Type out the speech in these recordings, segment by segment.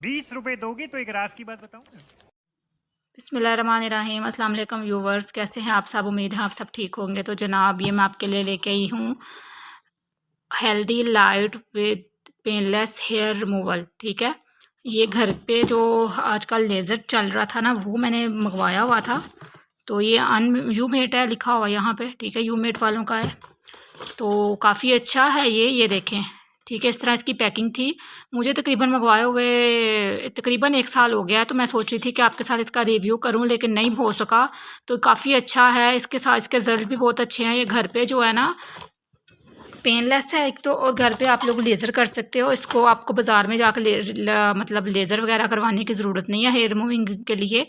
20 रुपए दोगी तो एक राज की बात बताऊँ। बिस्मिल्लाहिर्रहमानिर्रहीम। अस्सलाम वालेकुम व्यूवर्स, कैसे हैं आप सब? उम्मीद है आप सब ठीक होंगे। तो जनाब, ये मैं आपके लिए लेके आई हूँ healthy light with painless hair removal. ठीक है, ये घर पे जो आजकल लेज़र चल रहा था ना, वो मैंने मंगवाया हुआ था। तो ये यू मेट है लिखा हुआ यहाँ पे। ठीक है, यू मेट वालों का है, तो काफ़ी अच्छा है ये देखें। ठीक है, इस तरह इसकी पैकिंग थी। मुझे तकरीबन मंगवाए हुए तकरीबन 1 साल हो गया है, तो मैं सोच रही थी कि आपके साथ इसका रिव्यू करूं, लेकिन नहीं हो सका। तो काफ़ी अच्छा है, इसके साथ इसके रिज़ल्ट भी बहुत अच्छे हैं। ये घर पे जो है ना, पेनलेस है एक तो, और घर पे आप लोग लेज़र कर सकते हो इसको। आपको बाज़ार में जाकर मतलब लेज़र वगैरह करवाने की ज़रूरत नहीं है हेयर रिमूविंग के लिए।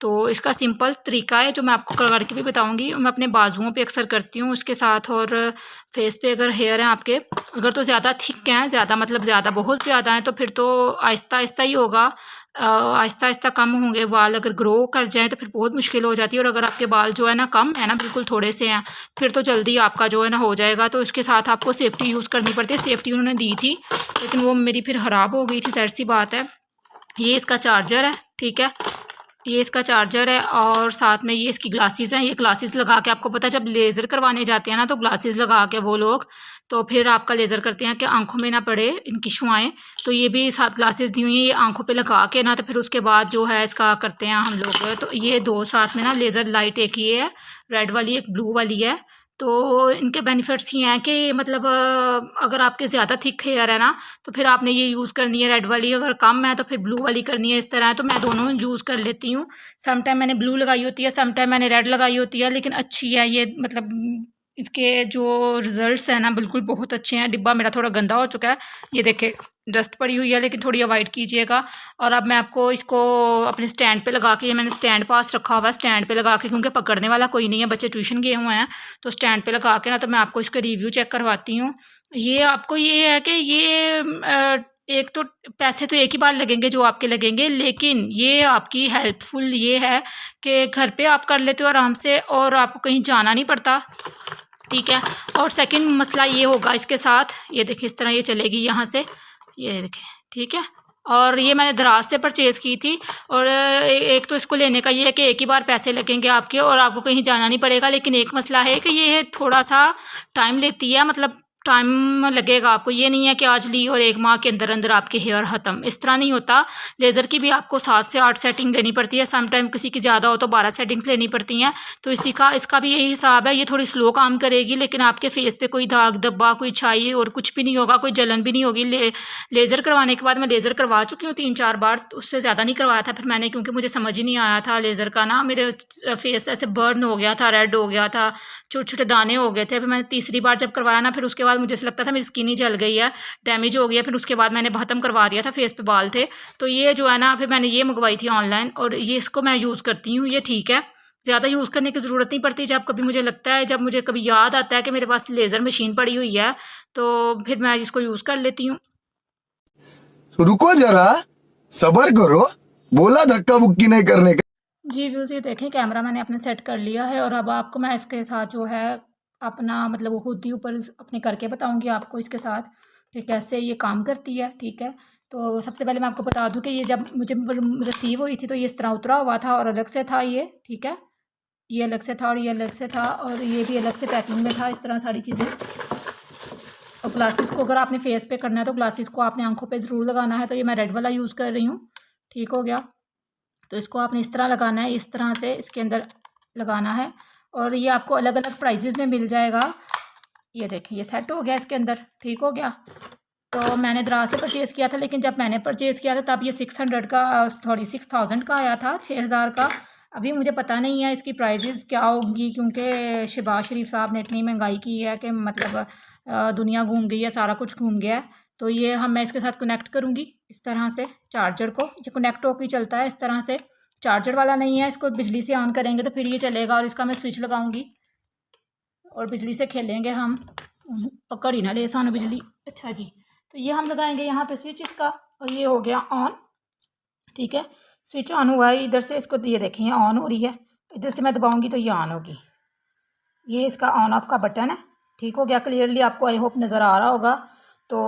तो इसका सिंपल तरीका है जो मैं आपको करके भी बताऊंगी। मैं अपने बाजुओं पे अक्सर करती हूँ उसके साथ, और फेस पे अगर हेयर हैं आपके, अगर तो ज़्यादा थिक हैं, ज़्यादा मतलब ज़्यादा बहुत ज़्यादा हैं, तो फिर तो आहिस्ता आहिस्ता ही होगा, आहिस्ता आहिस्ता कम होंगे बाल। अगर ग्रो कर जाएँ तो फिर बहुत मुश्किल हो जाती है। और अगर आपके बाल जो है ना कम है ना, बिल्कुल थोड़े से हैं, फिर तो जल्दी आपका जो है ना हो जाएगा। तो इसके साथ आपको सेफ्टी यूज़ करनी पड़ती है। सेफ्टी उन्होंने दी थी, लेकिन वो मेरी फिर ख़राब हो गई थी, ज़ाहिर सी बात है। ये इसका चार्जर है, ठीक है, ये इसका चार्जर है, और साथ में ये इसकी ग्लासेस हैं। ये ग्लासेस लगा के, आपको पता है जब लेज़र करवाने जाते हैं ना, तो ग्लासेस लगा के वो लोग तो फिर आपका लेज़र करते हैं कि आंखों में ना पड़े इनकी शुआएं। तो ये भी साथ ग्लासेस दी हुई हैं, ये आंखों पे लगा के ना, तो फिर उसके बाद जो है इसका करते हैं हम लोग। तो ये दो साथ में ना लेज़र लाइट, एक ये है रेड वाली, एक ब्लू वाली है। तो इनके बेनिफिट्स ये हैं कि मतलब अगर आपके ज़्यादा थिक हेयर है ना, तो फिर आपने ये यूज़ करनी है रेड वाली, अगर कम है तो फिर ब्लू वाली करनी है। इस तरह है, तो मैं दोनों यूज़ कर लेती हूँ। सम टाइम मैंने ब्लू लगाई होती है, सम टाइम मैंने रेड लगाई होती है, लेकिन अच्छी है ये। मतलब इसके जो रिज़ल्ट्स हैं ना, बिल्कुल बहुत अच्छे हैं। डिब्बा मेरा थोड़ा गंदा हो चुका है, ये देखें डस्ट पड़ी हुई है, लेकिन थोड़ी अवॉइड कीजिएगा। और अब मैं आपको इसको अपने स्टैंड पे लगा के, ये मैंने स्टैंड पास रखा हुआ है, स्टैंड पे लगा के, क्योंकि पकड़ने वाला कोई नहीं है, बच्चे ट्यूशन गए हुए हैं, तो स्टैंड पे लगा के ना, तो मैं आपको इसका रिव्यू चेक करवाती हूँ। ये आपको ये है कि ये एक तो पैसे तो एक ही बार लगेंगे जो आपके लगेंगे, लेकिन ये आपकी हेल्पफुल ये है कि घर पे आप कर लेते हो आराम से, और आपको कहीं जाना नहीं पड़ता। ठीक है, और सेकंड मसला ये होगा इसके साथ, ये देखिए इस तरह ये चलेगी यहाँ से, ये देखें, ठीक है। और ये मैंने दराज से परचेज़ की थी। और एक तो इसको लेने का ये है कि एक ही बार पैसे लगेंगे आपके, और आपको कहीं जाना नहीं पड़ेगा। लेकिन एक मसला है कि ये थोड़ा सा टाइम लेती है, मतलब टाइम लगेगा आपको। ये नहीं है कि आज ली और 1 माह के अंदर अंदर आपके हेयर ख़त्म, इस तरह नहीं होता। लेज़र की भी आपको 7 से 8 सेटिंग लेनी पड़ती है, सम टाइम किसी की ज़्यादा हो तो 12 सेटिंग्स लेनी पड़ती हैं। तो इसका भी यही हिसाब है। ये थोड़ी स्लो काम करेगी, लेकिन आपके फेस पे कोई दाग धब्बा, कोई छाई और कुछ भी नहीं होगा, कोई जलन भी नहीं होगी। लेज़र करवाने के बाद, मैं लेज़र करवा चुकी हूँ 3-4 बार, तो उससे ज़्यादा नहीं करवाया था फिर मैंने, क्योंकि मुझे समझ ही नहीं आया था लेज़र का ना। मेरे फेस ऐसे बर्न हो गया था, रेड हो गया था, छोटे छोटे दाने हो गए थे। फिर मैंने तीसरी बार जब करवाया ना, फिर उसके बाद मुझे ऐसा लगता था मेरी स्किन ही जल गई है, डैमेज हो गया। फिर उसके बाद मैंने ख़त्म करवा दिया था, फेस पे बाल थे। तो ये जो है ना, फिर मैंने ये मंगवाई थी ऑनलाइन, और ये इसको मैं यूज़ करती हूँ। ये ठीक है, ज़्यादा यूज़ करने की ज़रूरत नहीं पड़ती। जब कभी मुझे लगता है, जब मुझे कभी याद आता है कि मेरे पास लेज़र मशीन पड़ी हुई है, तो फिर मैं इसको यूज़ कर लेती हूँ। रुको जरा, सबर करो, बोला धक्का बुक्की नहीं करने का। जी व्यूज़, ये देखें कैमरा मैंने अपने सेट कर लिया है, और अब आपको मैं इसके साथ जो है अपना मतलब वो खुद ही ऊपर अपने करके बताऊंगी आपको इसके साथ कि कैसे ये काम करती है। ठीक है, तो सबसे पहले मैं आपको बता दूं कि ये जब मुझे रिसीव हुई थी, तो ये इस तरह उतरा हुआ था और अलग से था ये। ठीक है, ये अलग से था और ये अलग से था, और ये भी अलग से पैकिंग में था, इस तरह सारी चीज़ें। और ग्लासेस को अगर आपने फेस पे करना है, तो ग्लासेस को आपने आंखों पे ज़रूर लगाना है। तो ये मैं रेड वाला यूज़ कर रही हूँ, ठीक हो गया। तो इसको आपने इस तरह लगाना है, इस तरह से इसके अंदर लगाना है, और ये आपको अलग अलग प्राइजेज़ में मिल जाएगा। ये देखिए, ये सेट हो गया इसके अंदर, ठीक हो गया। तो मैंने दराज से परचेज़ किया था, लेकिन जब मैंने परचेज़ किया था तब ये 600 का, सॉरी 6000 का आया था, 6000 का। अभी मुझे पता नहीं है इसकी प्राइजेज़ क्या होंगी, क्योंकि शहबाज शरीफ साहब ने इतनी महंगाई की है कि मतलब दुनिया घूम गई है, सारा कुछ घूम गया है। तो ये मैं इसके साथ कनेक्ट करूँगी इस तरह से चार्जर को। ये कनेक्ट होकर चलता है इस तरह से, चार्जर वाला नहीं है। इसको बिजली से ऑन करेंगे तो फिर ये चलेगा, और इसका मैं स्विच लगाऊंगी और बिजली से खेलेंगे हम। पकड़ ही ना ले सानू बिजली। अच्छा जी, तो ये हम लगाएंगे यहाँ पे स्विच इसका, और ये हो गया ऑन। ठीक है, स्विच ऑन हुआ है इधर से, इसको ये देखें ये ऑन हो रही है। इधर से मैं दबाऊंगी तो ये ऑन होगी। ये इसका ऑन ऑफ का बटन है, ठीक हो गया। क्लियरली आपको आई होप नज़र आ रहा होगा। तो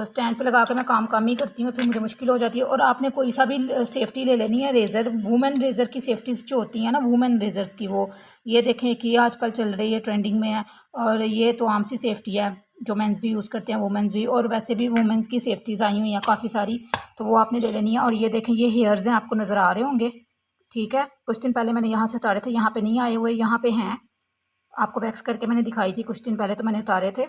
स्टैंड पे लगा कर मैं काम कम ही करती हूँ, फिर मुझे मुश्किल हो जाती है। और आपने कोई सा भी सेफ्टी ले लेनी है, रेज़र, वुमेन रेज़र की सेफ्टीज़ जो होती हैं ना, वुमेन रेज़र्स की, वो ये देखें कि आजकल चल रही है, ट्रेंडिंग में है। और ये तो आम सी सेफ्टी है जो मेंस भी यूज़ करते हैं, वुमेंस भी, और वैसे भी वुमेंस की सेफ्टीज़ आई हुई हैं काफ़ी सारी, तो वो आपने ले लेनी है। और ये देखें, ये हेयर्स हैं, आपको नज़र आ रहे होंगे, ठीक है। कुछ दिन पहले मैंने यहाँ से उतारे थे, यहाँ पे नहीं आए हुए, यहाँ पे हैं। आपको वैक्स करके मैंने दिखाई थी कुछ दिन पहले, तो मैंने उतारे थे।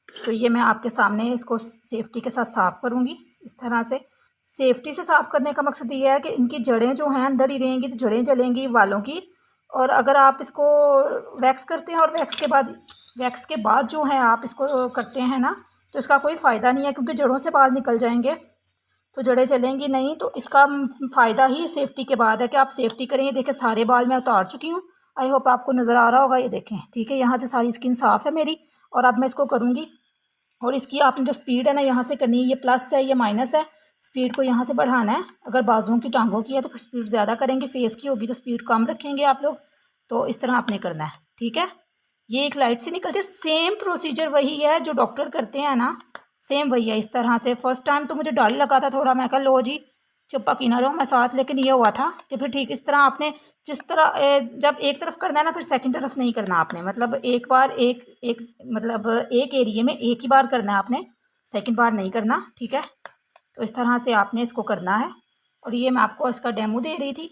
तो ये मैं आपके सामने इसको सेफ्टी के साथ साफ़ करूँगी इस तरह से। सेफ्टी से साफ़ करने का मकसद ये है कि इनकी जड़ें जो हैं अंदर ही रहेंगी, तो जड़ें जलेंगी बालों की। और अगर आप इसको वैक्स करते हैं और वैक्स के बाद जो है आप इसको करते हैं ना, तो इसका कोई फ़ायदा नहीं है, क्योंकि जड़ों से बाल निकल जाएंगे तो जड़ें जलेंगी नहीं। तो इसका फ़ायदा ही सेफ्टी के बाद है कि आप सेफ्टी करें। ये देखें, सारे बाल मैं उतार चुकी हूँ, आई होप आपको नज़र आ रहा होगा। ये देखें, ठीक है, यहाँ से सारी स्किन साफ़ है मेरी। और अब मैं इसको करूँगी, और इसकी आपने जो स्पीड है ना यहाँ से करनी है, ये प्लस है, ये माइनस है। स्पीड को यहाँ से बढ़ाना है। अगर बाजुओं की टांगों की है तो फिर स्पीड ज़्यादा करेंगे, फेस की होगी तो स्पीड कम रखेंगे आप लोग। तो इस तरह आपने करना है, ठीक है। ये एक लाइट से निकलती है, सेम प्रोसीजर वही है जो डॉक्टर करते हैं ना, सेम वही है। इस तरह से फर्स्ट टाइम तो मुझे डर लगा था थोड़ा, मैं कहा लो जी चुप्पा की ना रहो मैं साथ, लेकिन ये हुआ था कि फिर ठीक इस तरह आपने जिस तरह जब एक तरफ करना है ना, फिर सेकंड तरफ नहीं करना आपने, मतलब एक बार एक मतलब एक एरिए में एक ही बार करना है आपने, सेकंड बार नहीं करना, ठीक है। तो इस तरह से आपने इसको करना है। और ये मैं आपको इसका डेमो दे रही थी।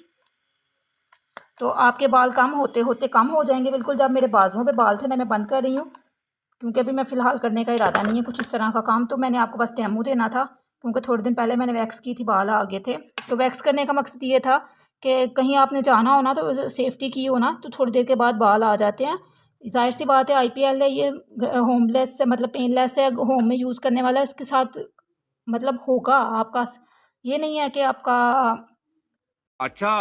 तो आपके बाल कम होते होते कम हो जाएंगे बिल्कुल। जब मेरे बाजुओं पे बाल थे ना, मैं बंद कर रही हूँ क्योंकि अभी मैं फ़िलहाल करने का इरादा नहीं है कुछ इस तरह का काम। तो मैंने आपको बस डेमो देना था, क्योंकि थोड़े दिन पहले मैंने वैक्स की थी, बाल आ गए थे। तो वैक्स करने का मकसद ये था कि कहीं आपने जाना हो ना, तो सेफ्टी की हो ना, तो थोड़ी देर के बाद बाल आ जाते हैं। ज़ाहिर सी बात है, IPL है ये, होमलेस है, मतलब पेनलेस है, होम में यूज़ करने वाला है। इसके साथ मतलब होगा आपका, ये नहीं है कि आपका, अच्छा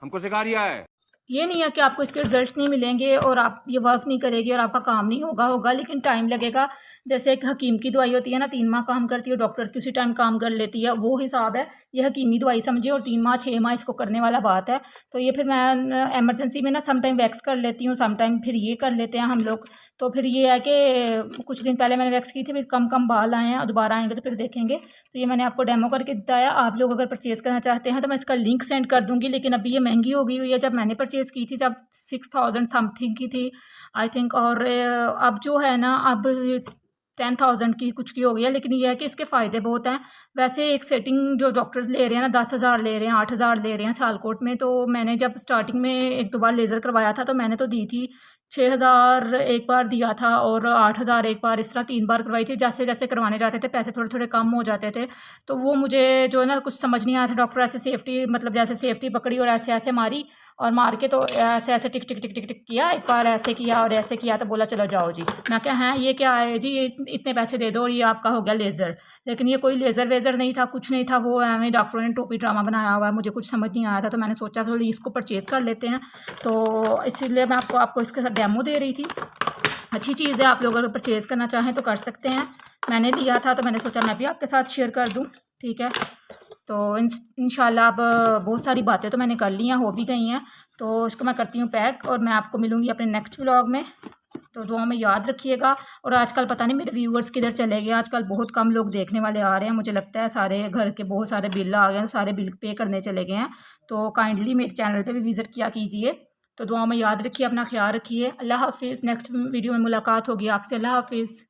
हमको सिखा रिया है। ये नहीं है कि आपको इसके रिजल्ट नहीं मिलेंगे और आप ये वर्क नहीं करेगी और आपका काम नहीं होगा, लेकिन टाइम लगेगा। जैसे एक हकीम की दवाई होती है ना, 3 माह काम करती है, डॉक्टर की उसी टाइम काम कर लेती है, वो हिसाब है। ये हकीमी दवाई समझिए, और 3 माह 6 माह इसको करने वाला बात है। तो ये फिर मैं एमरजेंसी में ना समटाइम वैक्स कर लेती हूँ, समटाइम फिर ये कर लेते हैं हम लोग। तो फिर ये है कि कुछ दिन पहले मैंने वैक्स की थी, फिर कम बाल आए हैं, और दोबारा आएंगे तो फिर देखेंगे। तो ये मैंने आपको डेमो करके बताया। आप लोग अगर परचेज़ करना चाहते हैं तो मैं इसका लिंक सेंड कर दूँगी, लेकिन अभी ये महंगी हो गई हुई है। जब मैंने परचेज़ की थी तब 6000 समथिंग की थी आई थिंक, और अब जो है ना, अब 10,000 की कुछ की हो गई है। लेकिन ये है कि इसके फ़ायदे बहुत हैं। वैसे एक सेटिंग जो डॉक्टर्स ले रहे हैं ना, 10,000 ले रहे हैं, 8,000 ले रहे हैं सियालकोट में। तो मैंने जब स्टार्टिंग में 1-2 बार लेज़र करवाया था, तो मैंने तो दी थी 6,000 एक बार दिया था, और 8,000 एक बार, इस तरह 3 बार करवाई थी। जैसे जैसे करवाने जाते थे पैसे थोड़े थोड़े कम हो जाते थे। तो वो मुझे जो है ना कुछ समझ नहीं आया था। डॉक्टर ऐसे सेफ्टी, मतलब जैसे सेफ्टी पकड़ी और ऐसे ऐसे मारी, और मार के तो ऐसे ऐसे टिक टिक टिक टिक टिक किया, एक बार ऐसे किया और ऐसे किया, तो बोला चलो जाओ जी। मैं क्या है, ये क्या है जी, ये इतने पैसे दे दो और ये आपका हो गया लेज़र। लेकिन ये कोई लेज़र वेज़र नहीं था, कुछ नहीं था। वो हमें डॉक्टरों ने टोपी ड्रामा बनाया हुआ है, मुझे कुछ समझ नहीं आया था। तो मैंने सोचा थोड़ी इसको परचेज़ कर लेते हैं, तो इसीलिए मैं आपको इसके साथ डेमो दे रही थी। अच्छी चीज़ है, आप लोग अगर परचेज़ करना चाहें तो कर सकते हैं। मैंने लिया था तो मैंने सोचा मैं भी आपके साथ शेयर कर दूँ, ठीक है। तो इंशाल्लाह अब बहुत सारी बातें तो मैंने कर ली हैं, हो भी गई हैं। तो इसको मैं करती हूँ पैक, और मैं आपको मिलूँगी अपने नेक्स्ट व्लॉग में। तो दुआ में याद रखिएगा। और आजकल पता नहीं मेरे व्यूअर्स किधर चले गए, आजकल बहुत कम लोग देखने वाले आ रहे हैं। मुझे लगता है सारे घर के बहुत सारे बिल आ गए हैं, सारे बिल पे करने चले गए हैं। तो काइंडली मेरे चैनल पे भी विज़िट किया कीजिए। तो दुआ में याद रखिए, अपना ख्याल रखिए। अल्लाह हाफिज़। नेक्स्ट वीडियो में मुलाकात होगी आपसे। अल्लाह हाफिज़।